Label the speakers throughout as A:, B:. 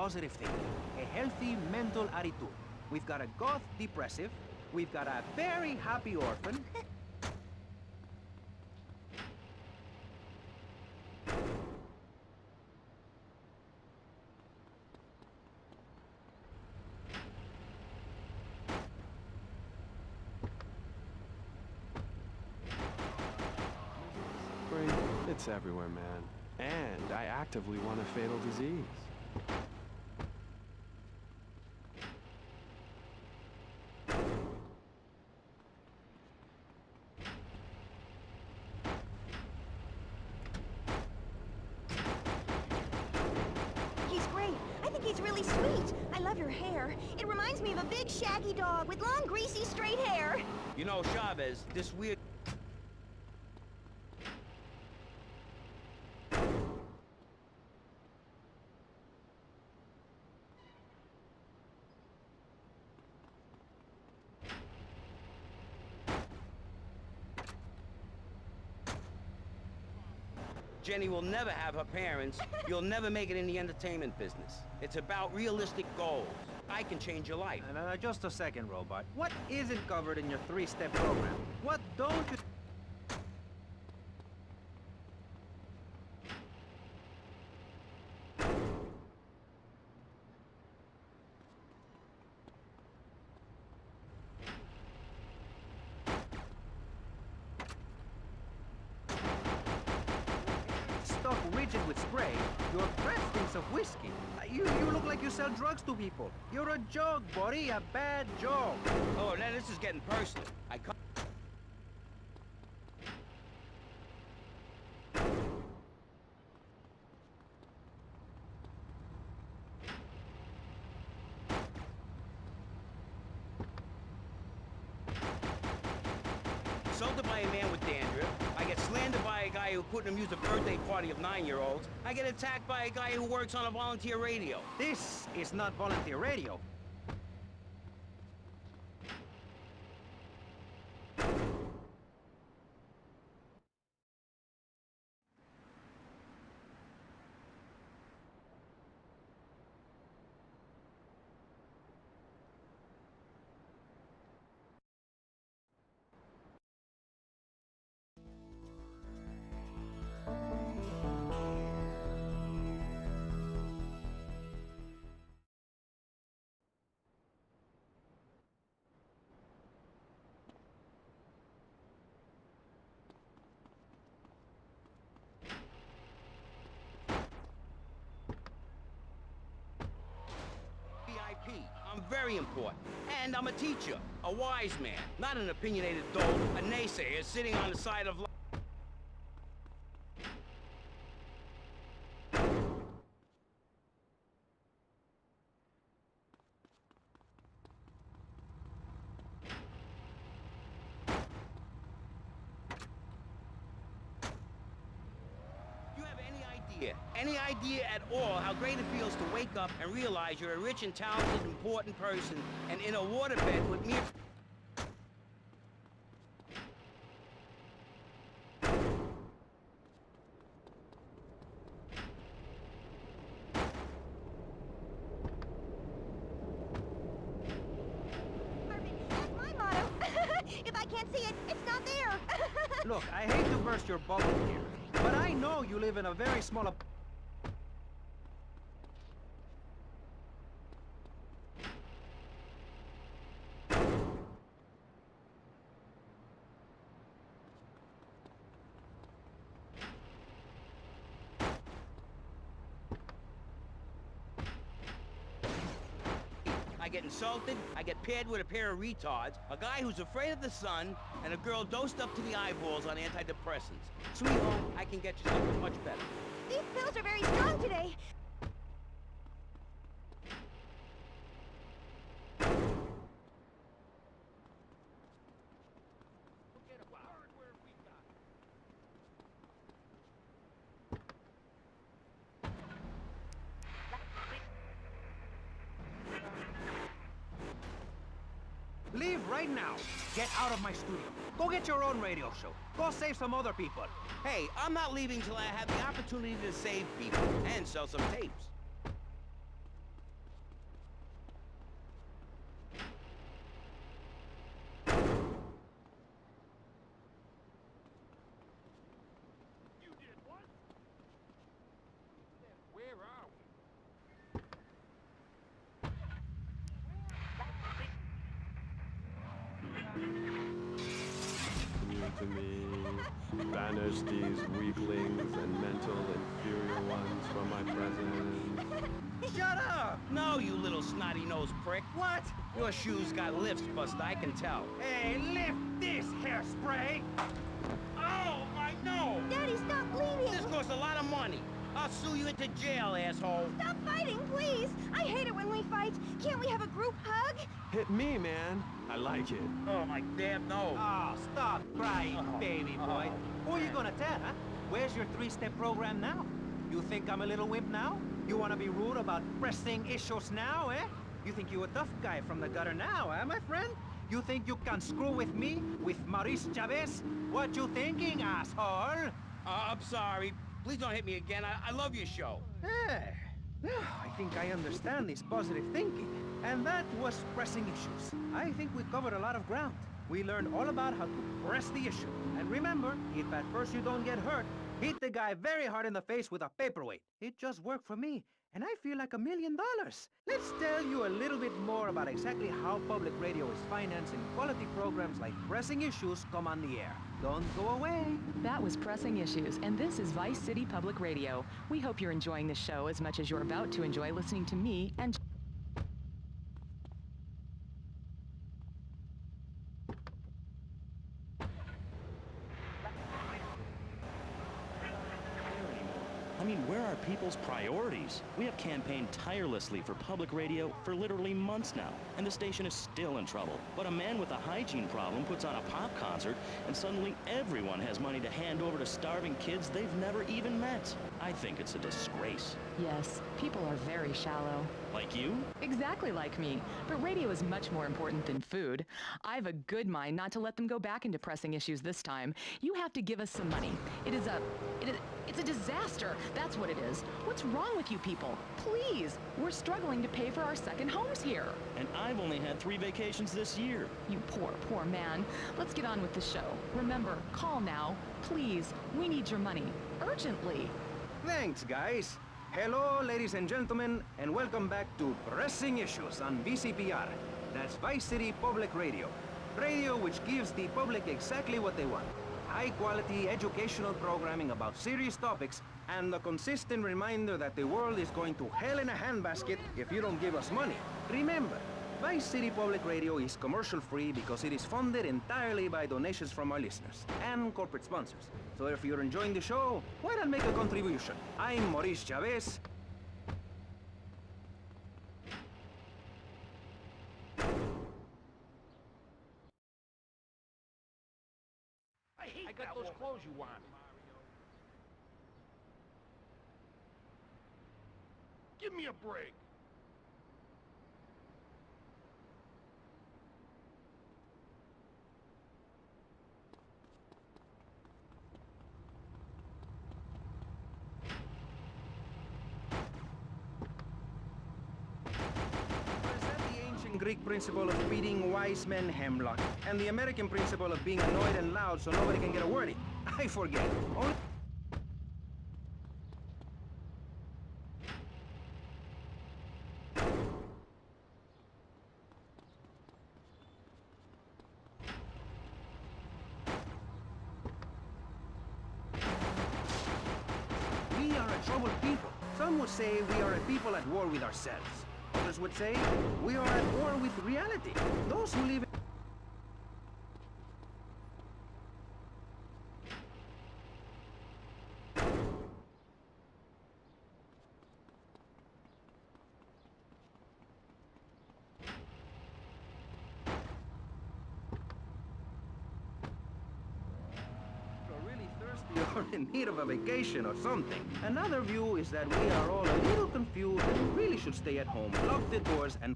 A: positive thinking, a healthy mental attitude. We've got a goth depressive, we've got a very happy orphan.
B: It's everywhere, man. And I actively want a fatal disease.
C: He's great. I think he's really sweet. I love your hair. It reminds me of a big shaggy dog with long, greasy, straight hair.
D: You know, Chavez, this weird... Jenny will never have her parents. You'll never make it in the entertainment business. It's about realistic goals. I can change your life.
A: Just a second, Robot. What isn't covered in your three-step program? What don't you... Stuck rigid with spray, your breath stinks of whiskey. You look like you sell drugs to people. You're a joke, buddy, a bad joke.
D: Oh, now this is getting personal. Insulted by a man with dandruff. I get slandered by a guy who couldn't amuse a birthday party of 9-year-olds. I get attacked by a guy who works on a volunteer radio.
A: This is not volunteer radio.
D: I'm very important. And I'm a teacher, a wise man, not an opinionated dolt, a naysayer sitting on the side of life. Any idea at all how great it feels to wake up and realize you're a rich and talented, important person, and in a waterbed with mere...
C: That's my motto. If I can't see it, it's not there.
A: Look, I hate to burst your bubble here, but I know you live in a very small...
D: I get insulted, I get paired with a pair of retards, a guy who's afraid of the sun, and a girl dosed up to the eyeballs on antidepressants. Sweetheart, I can get you something much better.
C: These pills are very strong today.
A: Leave right now. Get out of my studio. Go get your own radio show. Go save some other people.
D: Hey, I'm not leaving till I have the opportunity to save people and sell some tapes.
B: to me. Banish these weaklings and mental inferior ones from my presence.
A: Shut up!
D: No, you little snotty-nosed prick.
A: What?
D: Your shoes got lifts, Buster, I can tell.
A: Hey, lift this hairspray!
D: Oh, my nose!
C: Daddy, stop bleeding!
D: This costs a lot of money. I'll sue you into jail, asshole.
C: Stop fighting, please! I hate it when we fight. Can't we have a group hug?
B: Hit me, man. I like it.
D: Oh, my damn nose.
A: Oh, stop crying, baby boy. Who are you gonna tell, huh? Where's your three-step program now? You think I'm a little wimp now? You wanna be rude about pressing issues now, eh? You think you a tough guy from the gutter now, eh, my friend? You think you can screw with me, with Maurice Chavez? What you thinking, asshole?
D: I'm sorry. Please don't hit me again. I love your show.
A: I think I understand this positive thinking. And that was pressing issues. I think we covered a lot of ground. We learned all about how to press the issue. And remember, if at first you don't get hurt, hit the guy very hard in the face with a paperweight. It just worked for me, and I feel like $1 million. Let's tell you a little bit more about exactly how public radio is financing quality programs like Pressing Issues come on the air. Don't go away.
E: That was Pressing Issues, and this is Vice City Public Radio. We hope you're enjoying the show as much as you're about to enjoy listening to me and...
F: I mean, where are people's priorities? We have campaigned tirelessly for public radio for literally months now, and the station is still in trouble. But a man with a hygiene problem puts on a pop concert, and suddenly everyone has money to hand over to starving kids they've never even met. I think it's a disgrace.
E: Yes, people are very shallow.
F: Like you?
E: Exactly like me. But radio is much more important than food. I have a good mind not to let them go back into Pressing Issues this time. You have to give us some money. It's a disaster. That's what it is. What's wrong with you people? Please, we're struggling to pay for our second homes here.
F: And I've only had 3 vacations this year.
E: You poor man. Let's get on with the show. Remember, call now. Please, we need your money. Urgently.
A: Thanks, guys. Hello, ladies and gentlemen, and welcome back to Pressing Issues on VCPR. That's Vice City Public Radio. Radio which gives the public exactly what they want. High-quality educational programming about serious topics, and the consistent reminder that the world is going to hell in a handbasket if you don't give us money. Remember, Vice City Public Radio is commercial-free because it is funded entirely by donations from our listeners and corporate sponsors. So if you're enjoying the show, why not make a contribution? I'm Maurice Chavez.
G: I got those clothes you wanted. Give me a break.
A: Greek principle of feeding wise men hemlock, and the American principle of being annoyed and loud so nobody can get a word in. I forget. Only we are a troubled people. Some would say we are a people at war with ourselves. Others would say, we are at war with reality. Those who live or in need of a vacation or something. Another view is that we are all a little confused and really should stay at home, lock the doors, and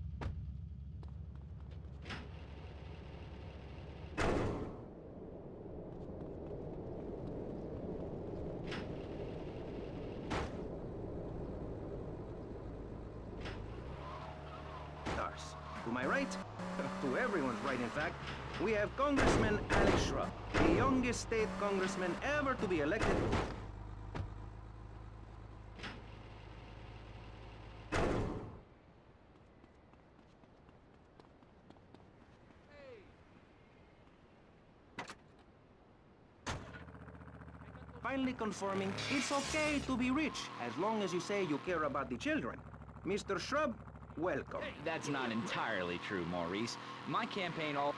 A: stars. To my right, to everyone's right in fact, we have Congressman Alex Shrub, the youngest state congressman ever to be elected. finally confirming it's okay to be rich as long as you say you care about the children. Mr. Shrub, welcome.
H: That's not entirely true, Maurice. My campaign all...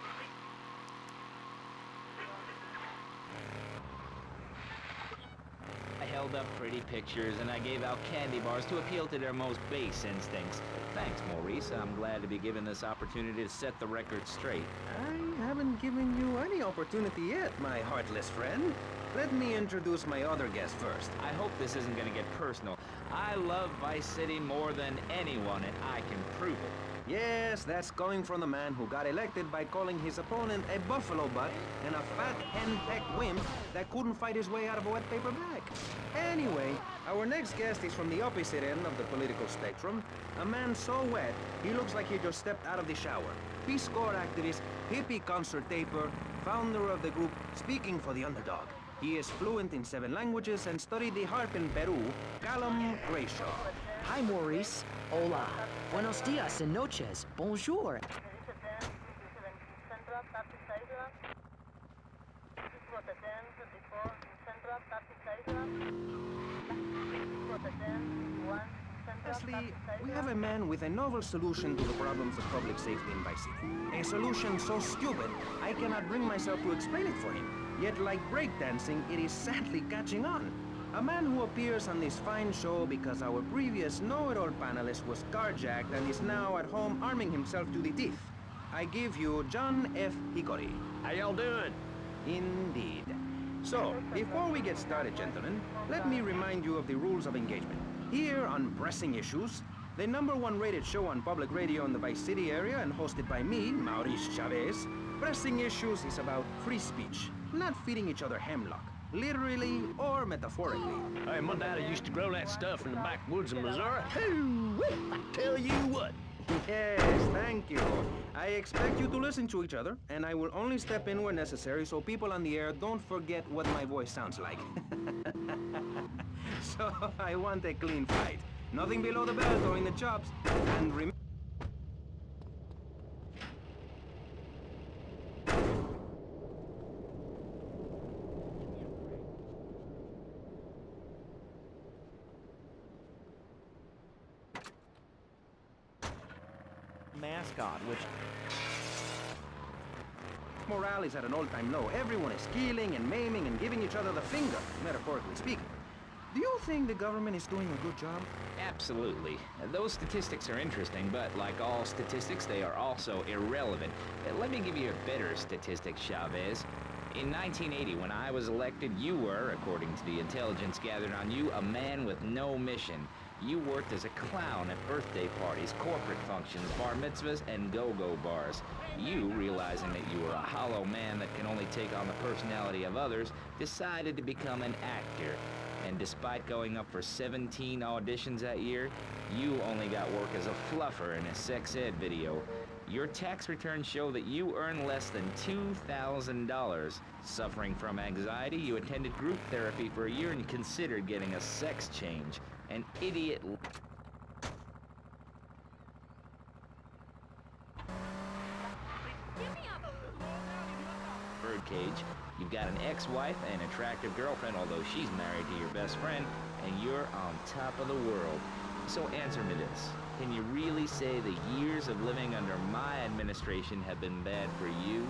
H: I held up pretty pictures and I gave out candy bars to appeal to their most base instincts. Thanks, Maurice. I'm glad to be given this opportunity to set the record straight.
A: I haven't given you any opportunity yet, my heartless friend. Let me introduce my other guest first.
H: I hope this isn't gonna get personal. I love Vice City more than anyone, and I can prove it.
A: Yes, that's coming from the man who got elected by calling his opponent a buffalo butt and a fat hen-pecked wimp that couldn't fight his way out of a wet paper bag. Anyway, our next guest is from the opposite end of the political spectrum. A man so wet, he looks like he just stepped out of the shower. Peace Corps activist, hippie concert taper, founder of the group Speaking for the Underdog. He is fluent in 7 languages and studied the harp in Peru, Callum Grayshaw.
I: Hi, Maurice. Hola. Buenos dias and noches. Bonjour.
A: Lastly, we have a man with a novel solution to the problems of public safety in Vice City. A solution so stupid, I cannot bring myself to explain it for him. Yet like breakdancing, it is sadly catching on. A man who appears on this fine show because our previous know-it-all panelist was carjacked and is now at home arming himself to the teeth. I give you John F. Hickory.
G: How y'all doing?
A: Indeed. So, before we get started, gentlemen, let me remind you of the rules of engagement. Here on Pressing Issues, the #1 rated show on public radio in the Vice City area and hosted by me, Maurice Chavez, Pressing Issues is about free speech, not feeding each other hemlock, literally or metaphorically.
G: Hey, my daddy used to grow that stuff in the backwoods of Missouri. Hoo, I tell you what.
A: Yes, thank you. I expect you to listen to each other, and I will only step in where necessary so people on the air don't forget what my voice sounds like. So, I want a clean fight. Nothing below the belt or in the chops. And remember...
I: Mascot, which...
A: Morale is at an all-time low. Everyone is killing and maiming and giving each other the finger, metaphorically speaking. Do you think the government is doing a good job?
H: Absolutely. Those statistics are interesting, but like all statistics, they are also irrelevant. Let me give you a better statistic, Chavez. In 1980, when I was elected, you were, according to the intelligence gathered on you, a man with no mission. You worked as a clown at birthday parties, corporate functions, bar mitzvahs, and go-go bars. You, realizing that you were a hollow man that can only take on the personality of others, decided to become an actor. And despite going up for 17 auditions that year, you only got work as a fluffer in a sex ed video. Your tax returns show that you earn less than $2,000. Suffering from anxiety, you attended group therapy for a year and considered getting a sex change. An idiot... Birdcage. You've got an ex-wife and attractive girlfriend, although she's married to your best friend, and you're on top of the world. So answer me this. Can you really say the years of living under my administration have been bad for you?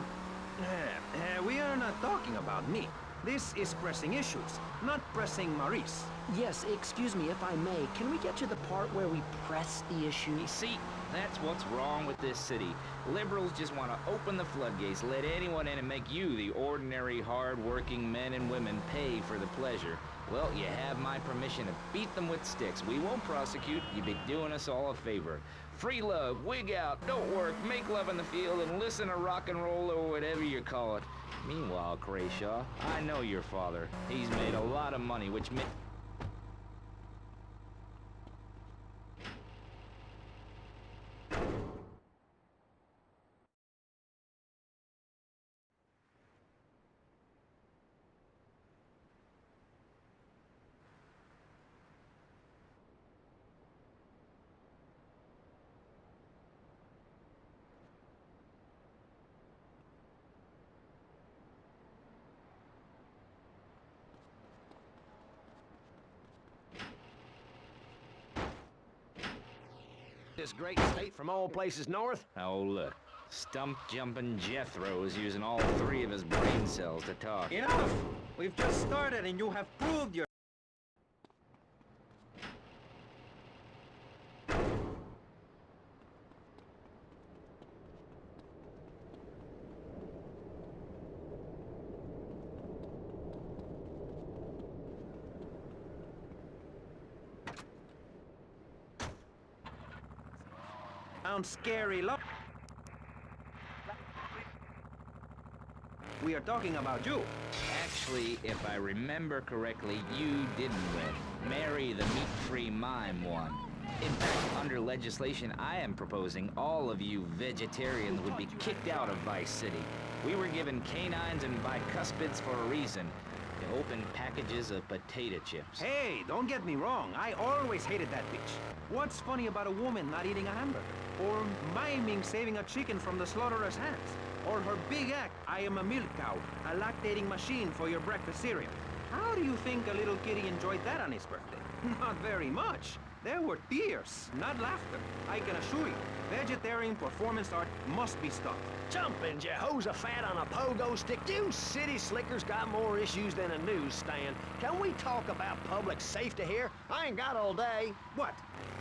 A: We are not talking about me. This is Pressing Issues, not Pressing Maurice.
I: Yes, excuse me if I may. Can we get to the part where we press the issue?
H: You see, that's what's wrong with this city. Liberals just want to open the floodgates, let anyone in and make you, the ordinary, hard-working men and women, pay for the pleasure. Well, you have my permission to beat them with sticks. We won't prosecute. You'd be doing us all a favor. Free love, wig out, don't work, make love in the field, and listen to rock and roll or whatever you call it. Meanwhile, Grayshaw, I know your father. He's made a lot of money, which means...
G: this great state from all places north?
H: Oh, look. Stump-jumping Jethro is using all 3 of his brain cells to talk.
A: Enough! We've just started and you have proved your... Sounds scary. We are talking about you.
H: Actually, if I remember correctly, you didn't win. Mary the meat-free mime won. In fact, under legislation I am proposing, all of you vegetarians would be kicked out of Vice City. We were given canines and bicuspids for a reason. To open packages of potato chips.
A: Hey, don't get me wrong. I always hated that bitch. What's funny about a woman not eating a hamburger? Or miming saving a chicken from the slaughteurer's hands? Or her big act, I am a milk cow, a lactating machine for your breakfast cereal. How do you think a little kitty enjoyed that on his birthday? Not very much. There were tears, not laughter. I can assure you, vegetarian performance art must be stopped.
G: Jumping Jehoshaphat on a pogo stick. You city slickers got more issues than a newsstand. Can we talk about public safety here? I ain't got all day.
A: What?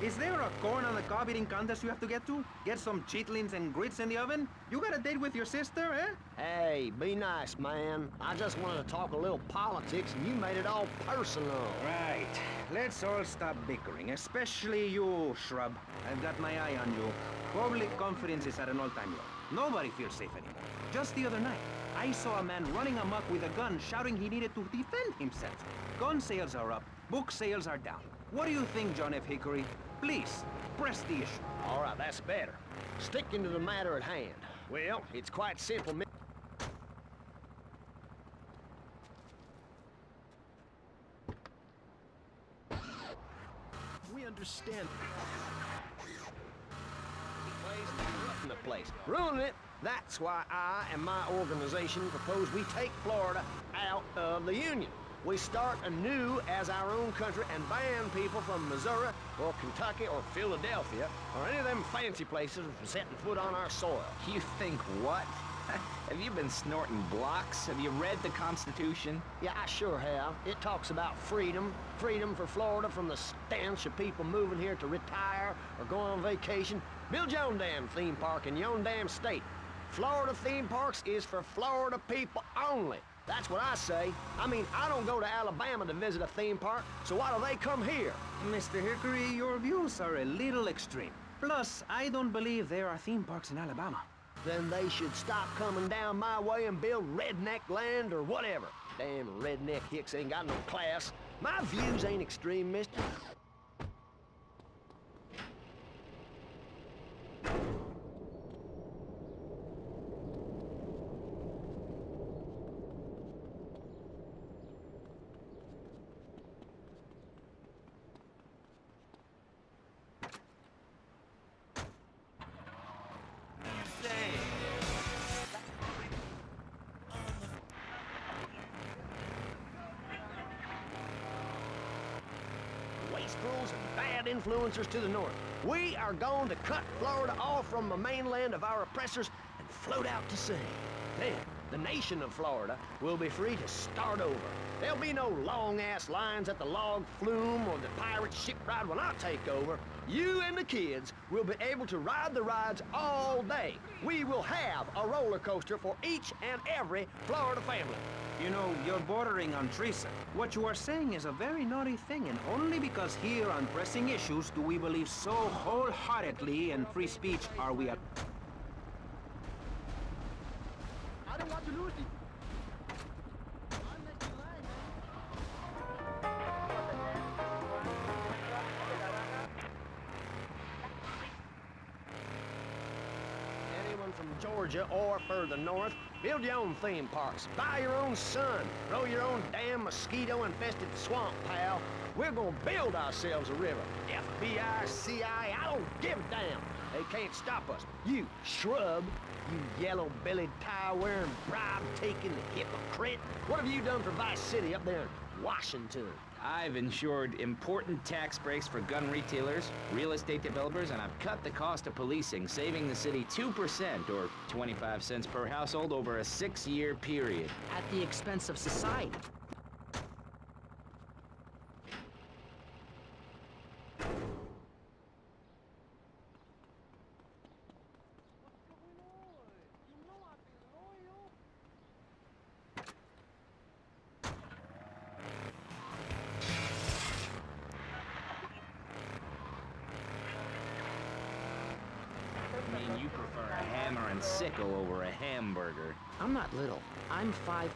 A: Is there a corn on the cob eating contest you have to get to? Get some chitlins and grits in the oven? You got a date with your sister, eh?
G: Hey, be nice, man. I just wanted to talk a little politics and you made it all personal.
A: Right. Let's all stop bickering, especially you, Shrub. I've got my eye on you. Public confidence is at an all-time low. Nobody feels safe anymore. Just the other night, I saw a man running amok with a gun, shouting he needed to defend himself. Gun sales are up, book sales are down. What do you think, John F. Hickory? Please, press the issue.
G: All right, that's better. Sticking to the matter at hand. Well, it's quite simple. We understand. The place. Ruining it. That's why I and my organization propose we take Florida out of the Union. We start anew as our own country and ban people from Missouri or Kentucky or Philadelphia or any of them fancy places from setting foot on our soil.
H: You think what? Have you been snorting blocks? Have you read the Constitution?
G: Yeah, I sure have. It talks about freedom. Freedom for Florida from the stench of people moving here to retire or go on vacation. Build your own damn theme park in your own damn state. Florida theme parks is for Florida people only. That's what I say. I mean, I don't go to Alabama to visit a theme park, so why do they come here?
A: Mr. Hickory, your views are a little extreme. Plus, I don't believe there are theme parks in Alabama.
G: Then they should stop coming down my way and build redneck land or whatever. Damn redneck hicks ain't got no class. My views ain't extreme, mister. Wastrels and bad influencers to the north. We are going to cut Florida off from the mainland of our oppressors and float out to sea. Then, the nation of Florida will be free to start over. There'll be no long-ass lines at the log flume or the pirate shipyard when I take over. You and the kids will be able to ride the rides all day. We will have a roller coaster for each and every Florida family.
A: You know, you're bordering on treason. What you are saying is a very naughty thing, and only because here on Pressing Issues do we believe so wholeheartedly in free speech are we at...
G: I don't want to lose it. Anyone from Georgia or further north, build your own theme parks, buy your own sun, grow your own damn mosquito-infested swamp, pal. We're gonna build ourselves a river. FBI, CIA, I don't give a damn. They can't stop us. You shrub, you yellow-bellied, tie-wearing, bribe-taking hypocrite. What have you done for Vice City up there in Washington?
H: I've ensured important tax breaks for gun retailers, real estate developers, and I've cut the cost of policing, saving the city 2% or 25 cents per household over a 6-year period.
I: At the expense of society.
H: I mean, you prefer a hammer and sickle over a hamburger.
I: I'm not little. I'm 5'5".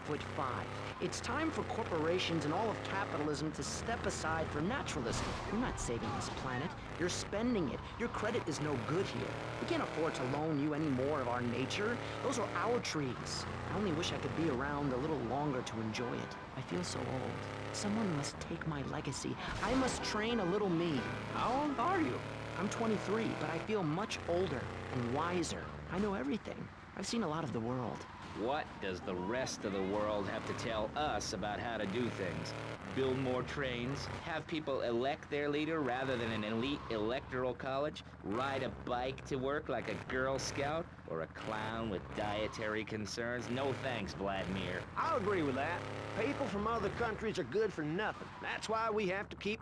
I: It's time for corporations and all of capitalism to step aside for naturalism. You're not saving this planet. You're spending it. Your credit is no good here. We can't afford to loan you any more of our nature. Those are our trees. I only wish I could be around a little longer to enjoy it. I feel so old. Someone must take my legacy. I must train a little me.
G: How old are you?
I: I'm 23, but I feel much older and wiser. I know everything. I've seen a lot of the world.
H: What does the rest of the world have to tell us about how to do things? Build more trains? Have people elect their leader rather than an elite electoral college? Ride a bike to work like a Girl Scout? Or a clown with dietary concerns? No thanks, Vladimir.
G: I'll agree with that. People from other countries are good for nothing. That's why we have to keep...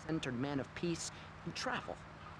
I: Centered man of peace and travel.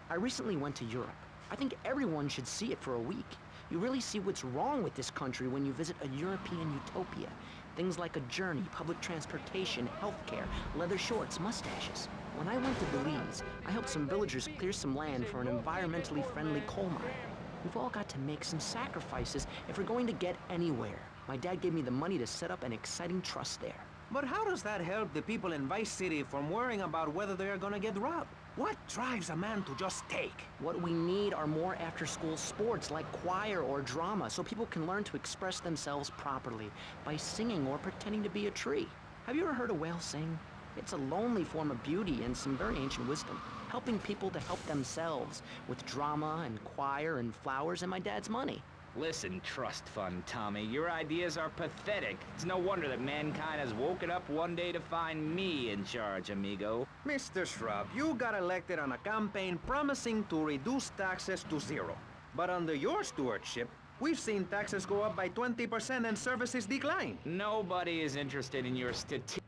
I: I recently went to Europe. I think everyone should see it for a week. You really see what's wrong with this country when you visit a European utopia. Things like a journey, public transportation, healthcare, leather shorts, mustaches. When I went to Belize, I helped some villagers clear some land for an environmentally friendly coal mine. We've all got to make some sacrifices if we're going to get anywhere. My dad gave me the money to set up an exciting trust there.
A: But how does that help the people in Vice City from worrying about whether they are gonna get robbed? What drives a man to just take?
I: What we need are more after-school sports like choir or drama so people can learn to express themselves properly by singing or pretending to be a tree. Have you ever heard a whale sing? It's a lonely form of beauty and some very ancient wisdom, helping people to help themselves with drama and choir and flowers and my dad's money.
H: Listen, trust fund Tommy, your ideas are pathetic. It's no wonder that mankind has woken up one day to find me in charge, amigo.
A: Mr. Shrub, you got elected on a campaign promising to reduce taxes to zero. But under your stewardship, we've seen taxes go up by 20% and services decline.
H: Nobody is interested in your statistics.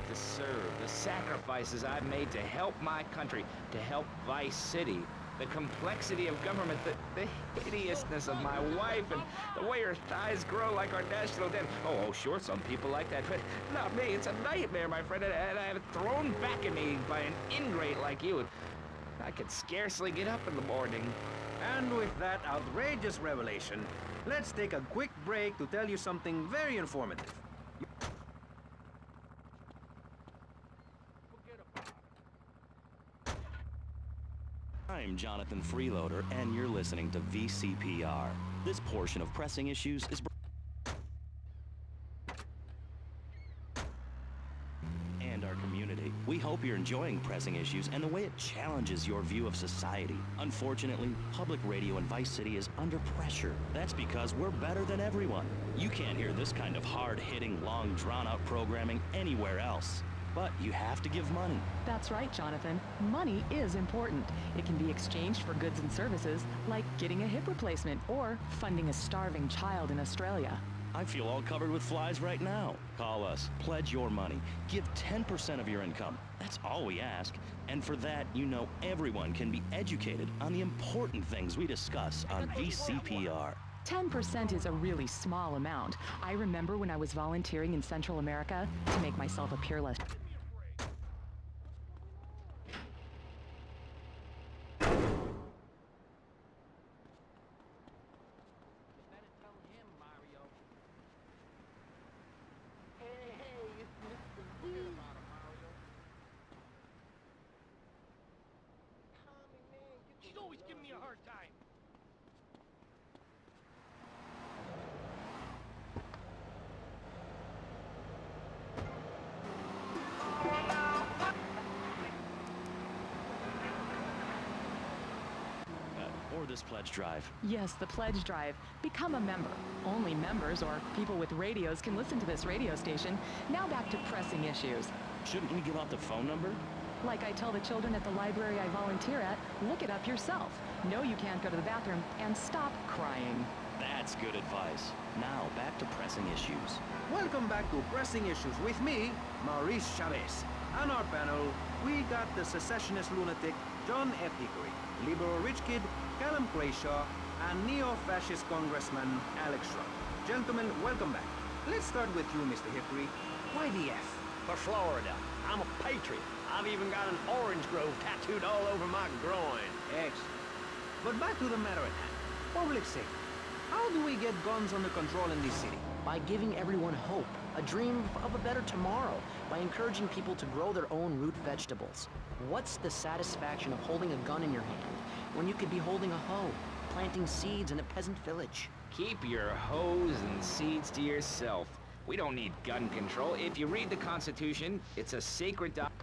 H: To serve, the sacrifices I've made to help my country, to help Vice City, the complexity of government, the hideousness of my wife, and the way her thighs grow like our national debt. Oh, sure, some people like that, but not me. It's a nightmare, my friend, and I have it thrown back at me by an ingrate like you. I could scarcely get up in the morning.
A: And with that outrageous revelation, let's take a quick break to tell you something very informative.
F: I'm Jonathan Freeloader, and you're listening to VCPR. This portion of Pressing Issues is... and our community. We hope you're enjoying Pressing Issues and the way it challenges your view of society. Unfortunately, public radio in Vice City is under pressure. That's because we're better than everyone. You can't hear this kind of hard-hitting, long, drawn-out programming anywhere else. But you have to give money.
E: That's right, Jonathan. Money is important. It can be exchanged for goods and services, like getting a hip replacement or funding a starving child in Australia.
F: I feel all covered with flies right now. Call us, pledge your money, give 10% of your income. That's all we ask. And for that, you know everyone can be educated on the important things we discuss on VCPR.
E: 10% is a really small amount. I remember when I was volunteering in Central America to make myself appear less...
G: giving me a hard time.
F: Or this pledge drive.
E: Yes, the pledge drive. Become a member. Only members or people with radios can listen to this radio station. Now back to pressing issues.
F: Shouldn't we give out the phone number?
E: Like I tell the children at the library I volunteer at, look it up yourself. No, you can't go to the bathroom, and stop crying.
F: That's good advice. Now, back to pressing issues.
A: Welcome back to Pressing Issues with me, Maurice Chavez. On our panel, we got the secessionist lunatic John F. Hickory, liberal rich kid Callum Crayshaw, and neo-fascist Congressman Alex Shrub. Gentlemen, welcome back. Let's start with you, Mr. Hickory. Why the F?
G: For Florida. I'm a patriot. I've even got an orange grove tattooed all over my groin.
A: Excellent. But back to the matter at hand. Public safety. How do we get guns under control in this city?
I: By giving everyone hope, a dream of a better tomorrow, by encouraging people to grow their own root vegetables. What's the satisfaction of holding a gun in your hand when you could be holding a hoe, planting seeds in a peasant village?
H: Keep your hoes and seeds to yourself. We don't need gun control. If you read the Constitution, it's a sacred document.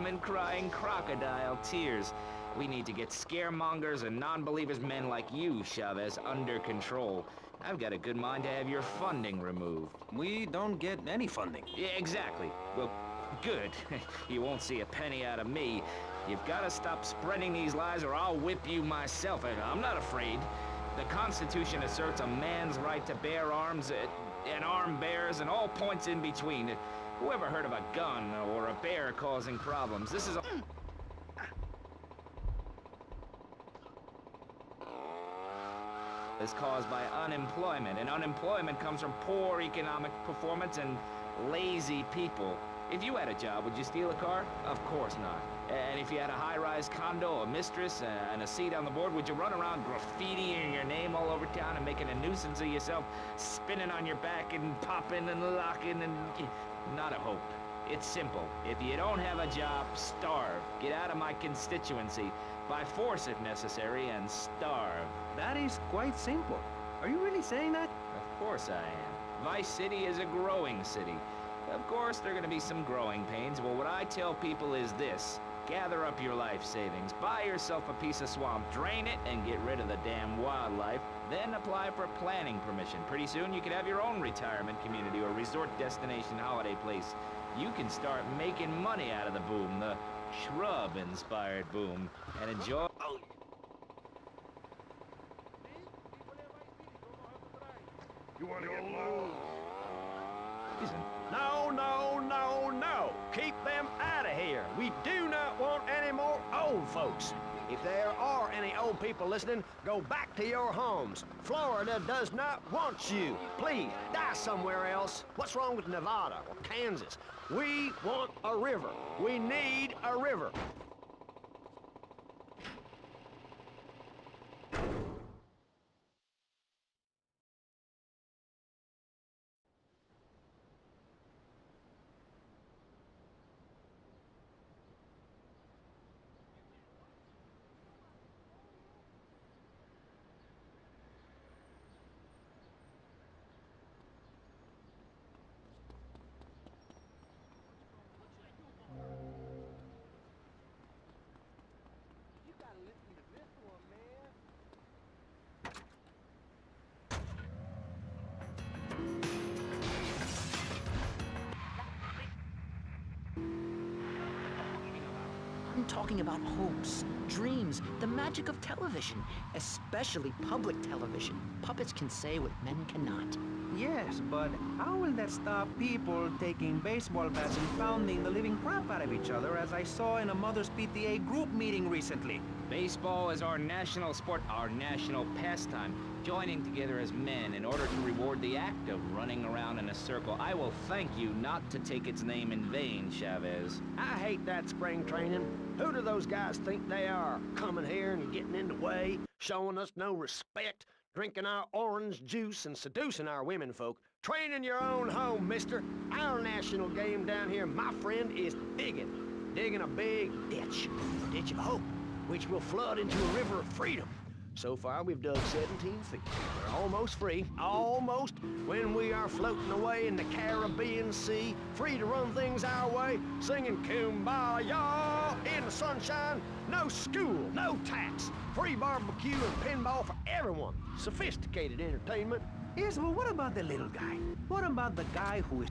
H: And crying crocodile tears. We need to get scaremongers and non-believers men like you, Chavez, under control. I've got a good mind to have your funding removed.
A: We don't get any funding.
H: Yeah, exactly. Well, good. You won't see a penny out of me. You've got to stop spreading these lies or I'll whip you myself. And I'm not afraid. The Constitution asserts a man's right to bear arms and arm bearers and all points in between. Who ever heard of a gun or a bear causing problems? This is a... is caused by unemployment, and unemployment comes from poor economic performance and lazy people. If you had a job, would you steal a car? Of course not. And if you had a high-rise condo, a mistress, and a seat on the board, would you run around graffitiing your name all over town and making a nuisance of yourself, spinning on your back and popping and locking and... Not a hope. It's simple. If you don't have a job, starve. Get out of my constituency. By force if necessary, and starve.
A: That is quite simple. Are you really saying that?
H: Of course I am. Vice City is a growing city. Of course, there are going to be some growing pains. Well, what I tell people is this. Gather up your life savings. Buy yourself a piece of swamp. Drain it and get rid of the damn wildlife. Then apply for planning permission. Pretty soon you could have your own retirement community or resort destination holiday place. You can start making money out of the boom, the shrub-inspired boom, and enjoy...
G: You want to get loose? No, no, no, no! Keep them out of here! We do not want any more old folks! If there are any old people listening, go back to your homes. Florida does not want you. Please, die somewhere else. What's wrong with Nevada or Kansas? We want a river. We need a river.
I: I'm talking about hopes, dreams, the magic of television, especially public television. Puppets can say what men cannot.
A: Yes, but how will that stop people taking baseball bats and pounding the living crap out of each other, as I saw in a Mother's PTA group meeting recently?
H: Baseball is our national sport, our national pastime, joining together as men in order to reward the act of running around in a circle. I will thank you not to take its name in vain, Chavez.
G: I hate that spring training. Who do those guys think they are? Coming here and getting in the way, showing us no respect, drinking our orange juice and seducing our women folk. Train in your own home, mister. Our national game down here, my friend, is digging. Digging a big ditch. A ditch of hope, which will flood into a river of freedom. So far, we've dug 17 feet. We're almost free. Almost. When we are floating away in the Caribbean Sea, free to run things our way, singing Kumbaya in the sunshine. No school, no tax. Free barbecue and pinball for everyone. Sophisticated entertainment.
A: Yes, but what about the little guy? What about the guy who is